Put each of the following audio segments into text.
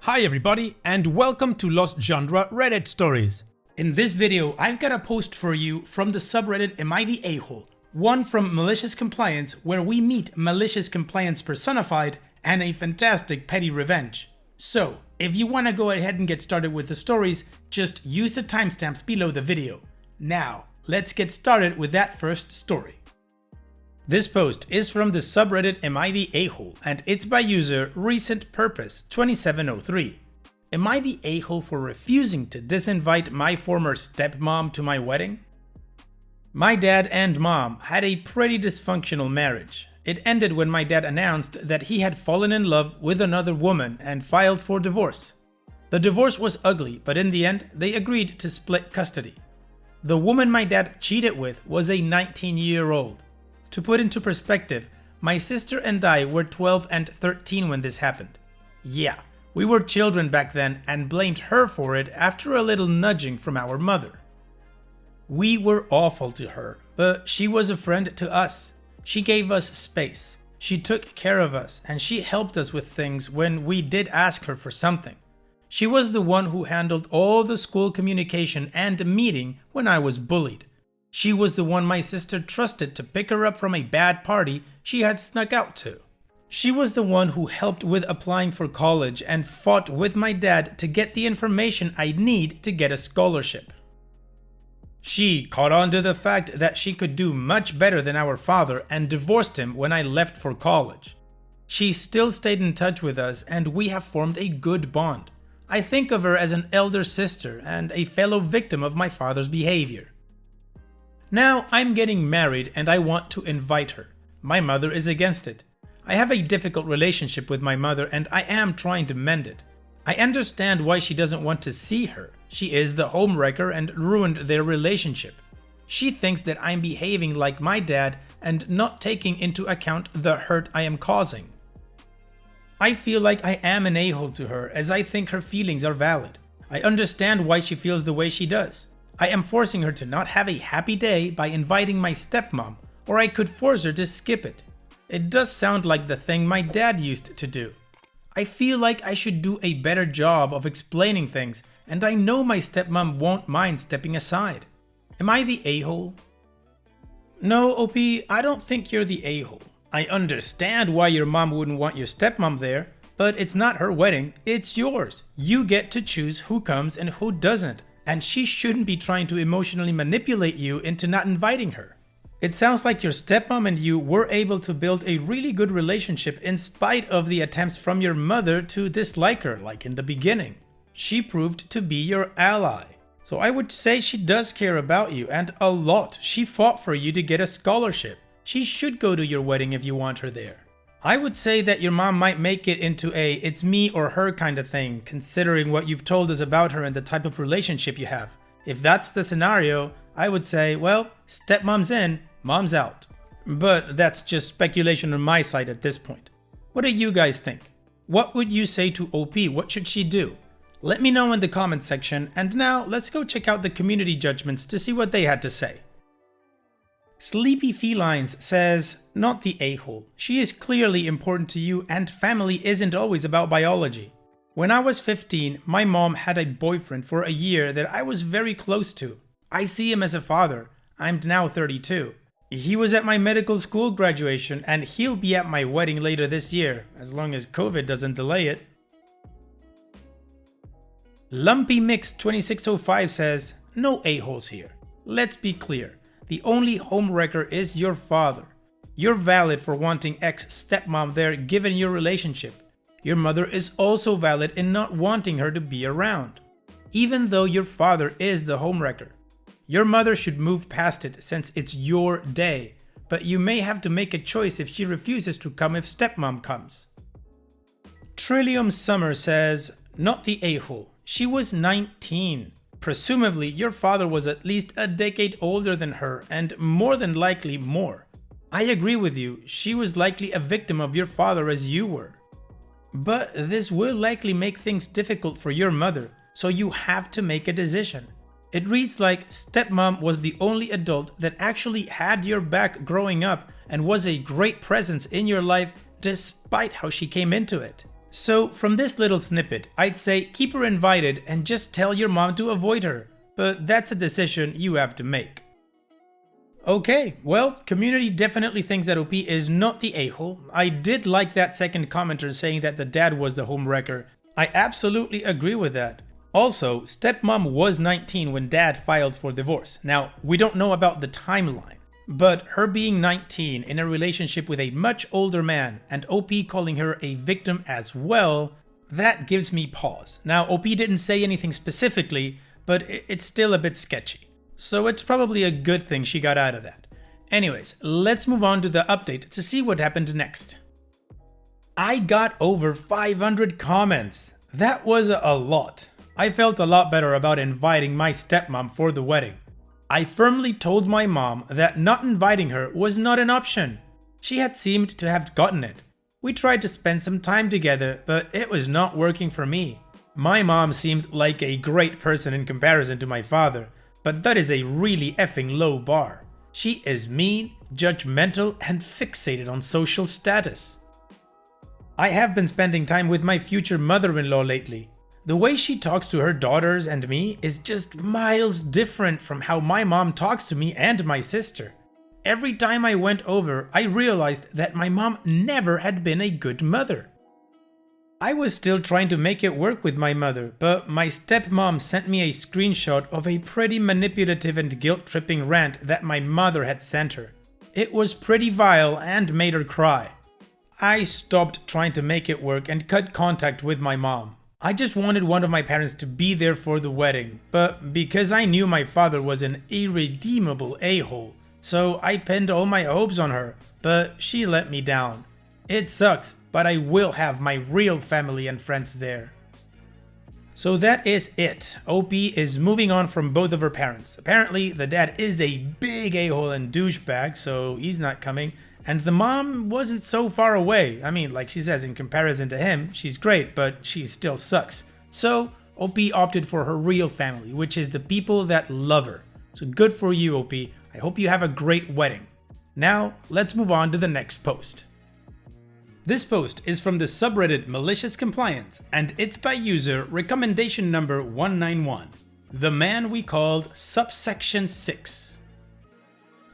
Hi everybody, and welcome to Lost Genre Reddit Stories. In this video, I've got a post for you from the subreddit Am I the A-hole? One from Malicious Compliance, where we meet Malicious Compliance personified and a fantastic petty revenge. So, if you want to go ahead and get started with the stories, just use the timestamps below the video. Now, let's get started with that first story. This post is from the subreddit Am I the A-hole, and it's by user RecentPurpose2703. Am I the a-hole for refusing to disinvite my former stepmom to my wedding? My dad and mom had a pretty dysfunctional marriage. It ended when my dad announced that he had fallen in love with another woman and filed for divorce. The divorce was ugly, but in the end, they agreed to split custody. The woman my dad cheated with was a 19-year-old. To put into perspective, my sister and I were 12 and 13 when this happened. Yeah, we were children back then and blamed her for it after a little nudging from our mother. We were awful to her, but she was a friend to us. She gave us space, she took care of us, and she helped us with things when we did ask her for something. She was the one who handled all the school communication and meeting when I was bullied. She was the one my sister trusted to pick her up from a bad party she had snuck out to. She was the one who helped with applying for college and fought with my dad to get the information I'd need to get a scholarship. She caught on to the fact that she could do much better than our father and divorced him when I left for college. She still stayed in touch with us and we have formed a good bond. I think of her as an elder sister and a fellow victim of my father's behavior. Now I'm getting married and I want to invite her. My mother is against it. I have a difficult relationship with my mother and I am trying to mend it. I understand why she doesn't want to see her. She is the homewrecker and ruined their relationship. She thinks that I'm behaving like my dad and not taking into account the hurt I am causing. I feel like I am an a-hole to her as I think her feelings are valid. I understand why she feels the way she does. I am forcing her to not have a happy day by inviting my stepmom, or I could force her to skip it. It does sound like the thing my dad used to do. I feel like I should do a better job of explaining things, and I know my stepmom won't mind stepping aside. Am I the a-hole? No, OP, I don't think you're the a-hole. I understand why your mom wouldn't want your stepmom there, but it's not her wedding, it's yours. You get to choose who comes and who doesn't. And she shouldn't be trying to emotionally manipulate you into not inviting her. It sounds like your stepmom and you were able to build a really good relationship in spite of the attempts from your mother to dislike her, like in the beginning. She proved to be your ally. So I would say she does care about you, and a lot. She fought for you to get a scholarship. She should go to your wedding if you want her there. I would say that your mom might make it into a it's me or her kind of thing, considering what you've told us about her and the type of relationship you have. If that's the scenario, I would say, well, stepmom's in, mom's out. But that's just speculation on my side at this point. What do you guys think? What would you say to OP? What should she do? Let me know in the comment section, and now let's go check out the community judgments to see what they had to say. Sleepy Felines says, not the a-hole. She is clearly important to you and family isn't always about biology. When I was 15, my mom had a boyfriend for a year that I was very close to. I see him as a father. I'm now 32. He was at my medical school graduation and he'll be at my wedding later this year, as long as COVID doesn't delay it. Lumpy Mix 2605 says, no a-holes here. Let's be clear. The only homewrecker is your father. You're valid for wanting ex-stepmom there given your relationship. Your mother is also valid in not wanting her to be around, even though your father is the homewrecker. Your mother should move past it since it's your day, but you may have to make a choice if she refuses to come if stepmom comes. Trillium Summer says, not the a-hole. She was 19. Presumably, your father was at least a decade older than her and more than likely more. I agree with you, she was likely a victim of your father as you were. But this will likely make things difficult for your mother, so you have to make a decision. It reads like stepmom was the only adult that actually had your back growing up and was a great presence in your life despite how she came into it. So from this little snippet, I'd say keep her invited and just tell your mom to avoid her, but that's a decision you have to make. Okay, well, community definitely thinks that OP is not the a-hole. I did like that second commenter saying that the dad was the homewrecker. I absolutely agree with that. Also, stepmom was 19 when dad filed for divorce. Now, we don't know about the timeline, but her being 19 in a relationship with a much older man and OP calling her a victim as well, that gives me pause. Now, OP didn't say anything specifically, but it's still a bit sketchy. So it's probably a good thing she got out of that. Anyways, let's move on to the update to see what happened next. I got over 500 comments. That was a lot. I felt a lot better about inviting my stepmom for the wedding. I firmly told my mom that not inviting her was not an option. She had seemed to have gotten it. We tried to spend some time together, but it was not working for me. My mom seemed like a great person in comparison to my father, but that is a really effing low bar. She is mean, judgmental, and fixated on social status. I have been spending time with my future mother-in-law lately. The way she talks to her daughters and me is just miles different from how my mom talks to me and my sister. Every time I went over, I realized that my mom never had been a good mother. I was still trying to make it work with my mother, but my stepmom sent me a screenshot of a pretty manipulative and guilt-tripping rant that my mother had sent her. It was pretty vile and made her cry. I stopped trying to make it work and cut contact with my mom. I just wanted one of my parents to be there for the wedding, but because I knew my father was an irredeemable a-hole, so I pinned all my hopes on her, but she let me down. It sucks, but I will have my real family and friends there. So that is it. OP is moving on from both of her parents. Apparently, the dad is a big a-hole and douchebag, so he's not coming. And the mom wasn't so far away. I mean, like she says, in comparison to him, she's great, but she still sucks. So, OP opted for her real family, which is the people that love her. So good for you, OP. I hope you have a great wedding. Now, let's move on to the next post. This post is from the subreddit Malicious Compliance, and it's by user recommendation number 191, the man we called subsection 6.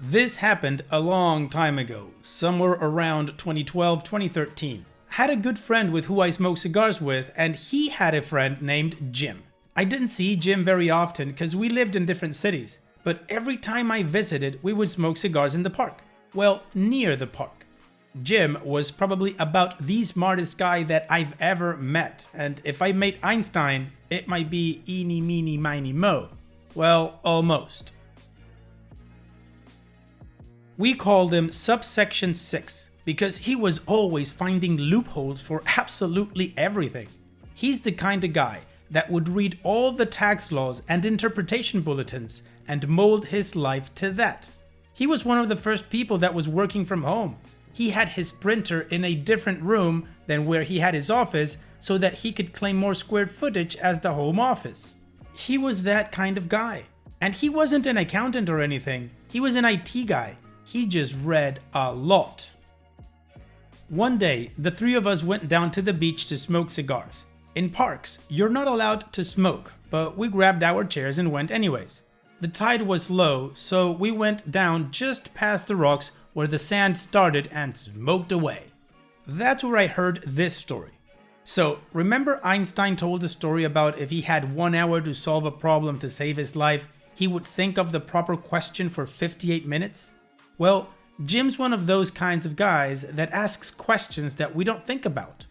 This happened a long time ago, somewhere around 2012-2013. Had a good friend with who I smoke cigars with, and he had a friend named Jim. I didn't see Jim very often because we lived in different cities, but every time I visited, we would smoke cigars in the park. Well, near the park. Jim was probably about the smartest guy that I've ever met, and if I met Einstein, it might be eeny, meeny, miny, mo. Well, almost. We called him subsection 6 because he was always finding loopholes for absolutely everything. He's the kind of guy that would read all the tax laws and interpretation bulletins and mold his life to that. He was one of the first people that was working from home. He had his printer in a different room than where he had his office so that he could claim more square footage as the home office. He was that kind of guy. And he wasn't an accountant or anything. He was an IT guy. He just read a lot. One day, the three of us went down to the beach to smoke cigars. In parks, you're not allowed to smoke, but we grabbed our chairs and went anyways. The tide was low, so we went down just past the rocks where the sand started and smoked away. That's where I heard this story. So, remember Einstein told a story about if he had 1 hour to solve a problem to save his life, he would think of the proper question for 58 minutes? Well, Jim's one of those kinds of guys that asks questions that we don't think about.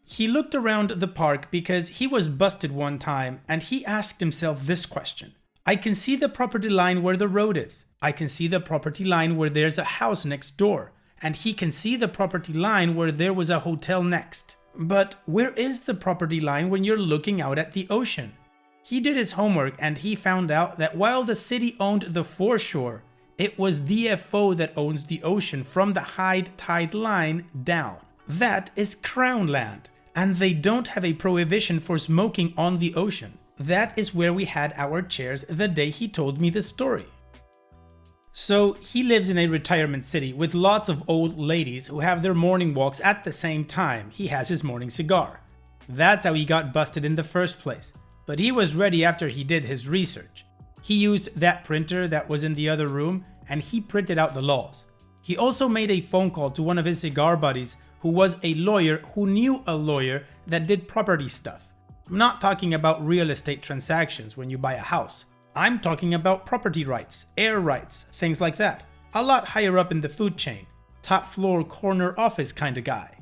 He looked around the park because he was busted one time and he asked himself this question. I can see the property line where the road is. I can see the property line where there's a house next door. And he can see the property line where there was a hotel next. But where is the property line when you're looking out at the ocean? He did his homework and he found out that while the city owned the foreshore, it was DFO that owns the ocean from the high tide line down. That is Crown land, and they don't have a prohibition for smoking on the ocean. That is where we had our chairs the day he told me the story. So he lives in a retirement city with lots of old ladies who have their morning walks at the same time he has his morning cigar. That's how he got busted in the first place. But he was ready after he did his research. He used that printer that was in the other room and he printed out the laws. He also made a phone call to one of his cigar buddies who was a lawyer who knew a lawyer that did property stuff. I'm not talking about real estate transactions when you buy a house. I'm talking about property rights, air rights, things like that. A lot higher up in the food chain. Top floor corner office kind of guy.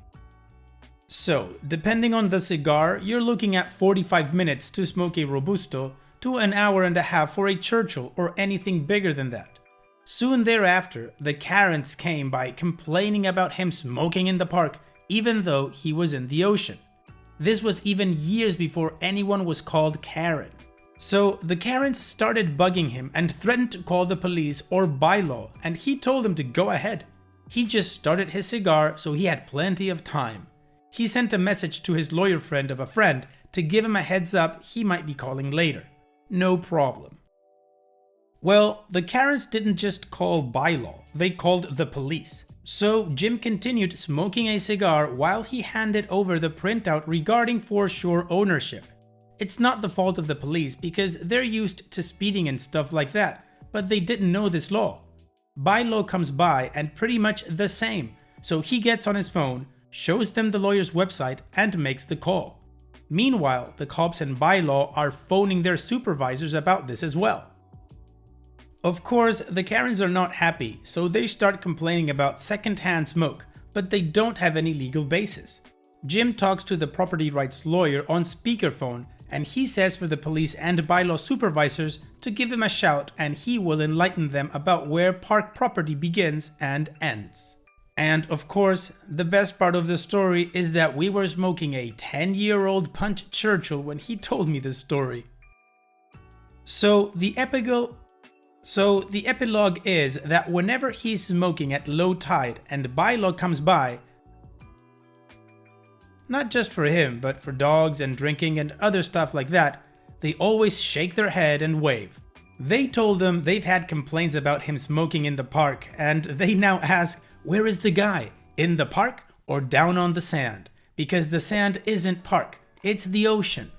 So, depending on the cigar, you're looking at 45 minutes to smoke a Robusto to an hour and a half for a Churchill or anything bigger than that. Soon thereafter, the Karens came by complaining about him smoking in the park even though he was in the ocean. This was even years before anyone was called Karen. So the Karens started bugging him and threatened to call the police or bylaw, and he told them to go ahead. He just started his cigar, so he had plenty of time. He sent a message to his lawyer friend of a friend to give him a heads up he might be calling later. No problem. Well, the Karens didn't just call bylaw, they called the police. So Jim continued smoking a cigar while he handed over the printout regarding foreshore ownership. It's not the fault of the police because they're used to speeding and stuff like that, but they didn't know this law. Bylaw comes by and pretty much the same, so he gets on his phone, shows them the lawyer's website and makes the call. Meanwhile, the cops and bylaw are phoning their supervisors about this as well. Of course, the Karens are not happy, so they start complaining about secondhand smoke, but they don't have any legal basis. Jim talks to the property rights lawyer on speakerphone, and he says for the police and bylaw supervisors to give him a shout and he will enlighten them about where park property begins and ends. And of course, the best part of the story is that we were smoking a 10-year-old Punch Churchill when he told me this story. So the epilogue is that whenever he's smoking at low tide and bylaw comes by, not just for him, but for dogs and drinking and other stuff like that, they always shake their head and wave. They told them they've had complaints about him smoking in the park, and they now ask, where is the guy? In the park or down on the sand? Because the sand isn't park, it's the ocean.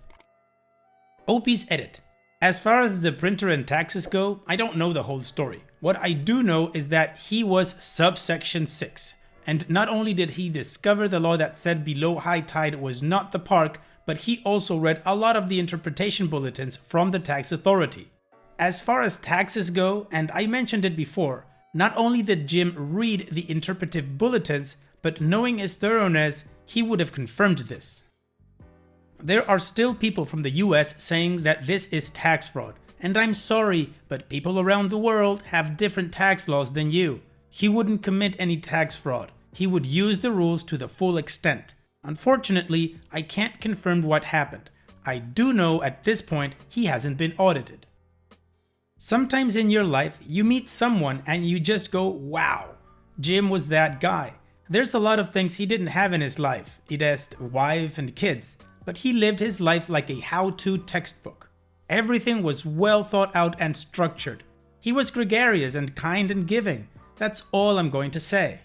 Opie's edit. As far as the printer and taxes go, I don't know the whole story. What I do know is that he was subsection 6. And not only did he discover the law that said below high tide was not the park, but he also read a lot of the interpretation bulletins from the tax authority. As far as taxes go, and I mentioned it before, not only did Jim read the interpretive bulletins, but knowing his thoroughness, he would have confirmed this. There are still people from the US saying that this is tax fraud, and I'm sorry, but people around the world have different tax laws than you. He wouldn't commit any tax fraud. He would use the rules to the full extent. Unfortunately, I can't confirm what happened. I do know at this point he hasn't been audited. Sometimes in your life, you meet someone and you just go, wow, Jim was that guy. There's a lot of things he didn't have in his life. He has a wife and kids, but he lived his life like a how-to textbook. Everything was well thought out and structured. He was gregarious and kind and giving. That's all I'm going to say.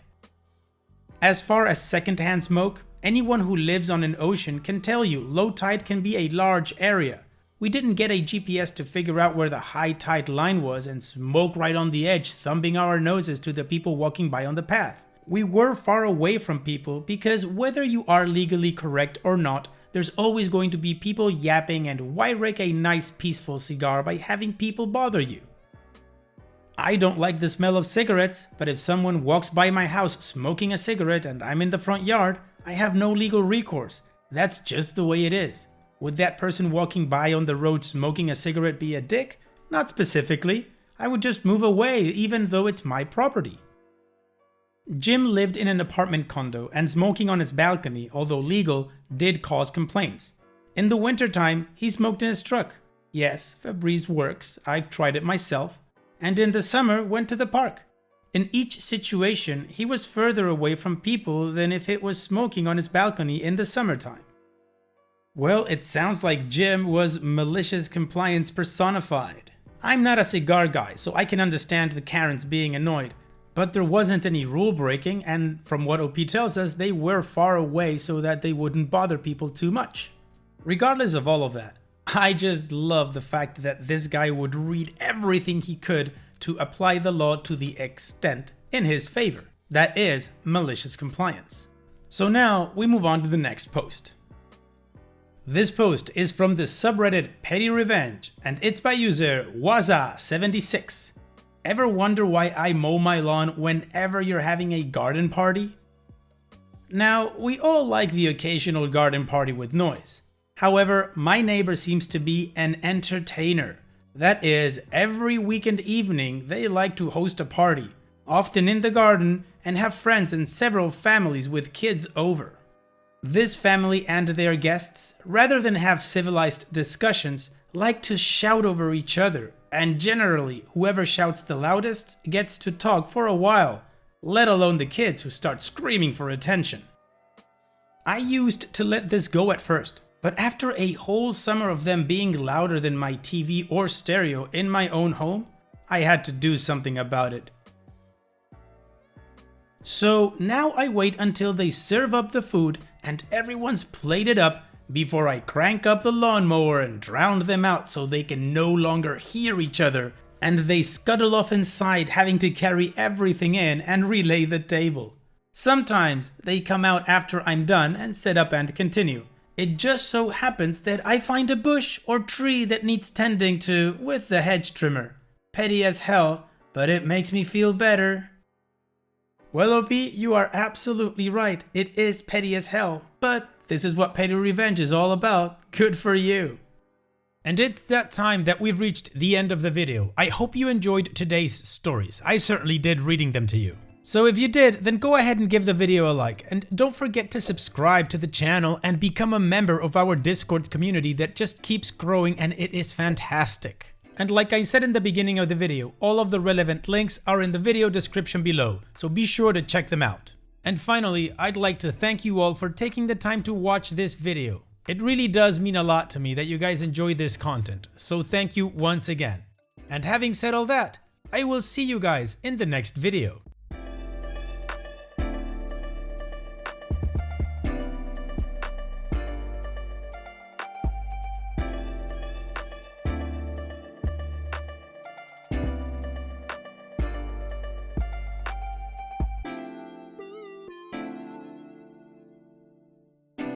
As far as secondhand smoke, anyone who lives on an ocean can tell you low tide can be a large area. We didn't get a GPS to figure out where the high tide line was and smoke right on the edge, thumbing our noses to the people walking by on the path. We were far away from people because whether you are legally correct or not, there's always going to be people yapping, and why rake a nice peaceful cigar by having people bother you? I don't like the smell of cigarettes, but if someone walks by my house smoking a cigarette and I'm in the front yard, I have no legal recourse. That's just the way it is. Would that person walking by on the road smoking a cigarette be a dick? Not specifically. I would just move away even though it's my property. Jim lived in an apartment condo and smoking on his balcony, although legal, did cause complaints. In the wintertime, he smoked in his truck. Yes, Febreze works, I've tried it myself. And in the summer went to the park. In each situation, he was further away from people than if it was smoking on his balcony in the summertime. Well, it sounds like Jim was malicious compliance personified. I'm not a cigar guy, so I can understand the Karens being annoyed, but there wasn't any rule breaking, and from what OP tells us, they were far away so that they wouldn't bother people too much. Regardless of all of that, I just love the fact that this guy would read everything he could to apply the law to the extent in his favor. That is malicious compliance. So now we move on to the next post. This post is from the subreddit Petty Revenge, and it's by user Waza76. Ever wonder why I mow my lawn whenever you're having a garden party? Now, we all like the occasional garden party with noise. However, my neighbor seems to be an entertainer. That is, every weekend evening they like to host a party, often in the garden, and have friends and several families with kids over. This family and their guests, rather than have civilized discussions, like to shout over each other, and generally whoever shouts the loudest gets to talk for a while, let alone the kids who start screaming for attention. I used to let this go at first, but after a whole summer of them being louder than my TV or stereo in my own home, I had to do something about it. So now I wait until they serve up the food and everyone's plated up before I crank up the lawnmower and drown them out so they can no longer hear each other, and they scuttle off inside having to carry everything in and relay the table. Sometimes they come out after I'm done and sit up and continue. It just so happens that I find a bush or tree that needs tending to with the hedge trimmer. Petty as hell, but it makes me feel better. Well, OP, you are absolutely right. It is petty as hell, but this is what Petty Revenge is all about. Good for you. And it's that time that we've reached the end of the video. I hope you enjoyed today's stories. I certainly did reading them to you. So if you did, then go ahead and give the video a like, and don't forget to subscribe to the channel and become a member of our Discord community that just keeps growing, and it is fantastic. And like I said in the beginning of the video, all of the relevant links are in the video description below, so be sure to check them out. And finally, I'd like to thank you all for taking the time to watch this video. It really does mean a lot to me that you guys enjoy this content, so thank you once again. And having said all that, I will see you guys in the next video.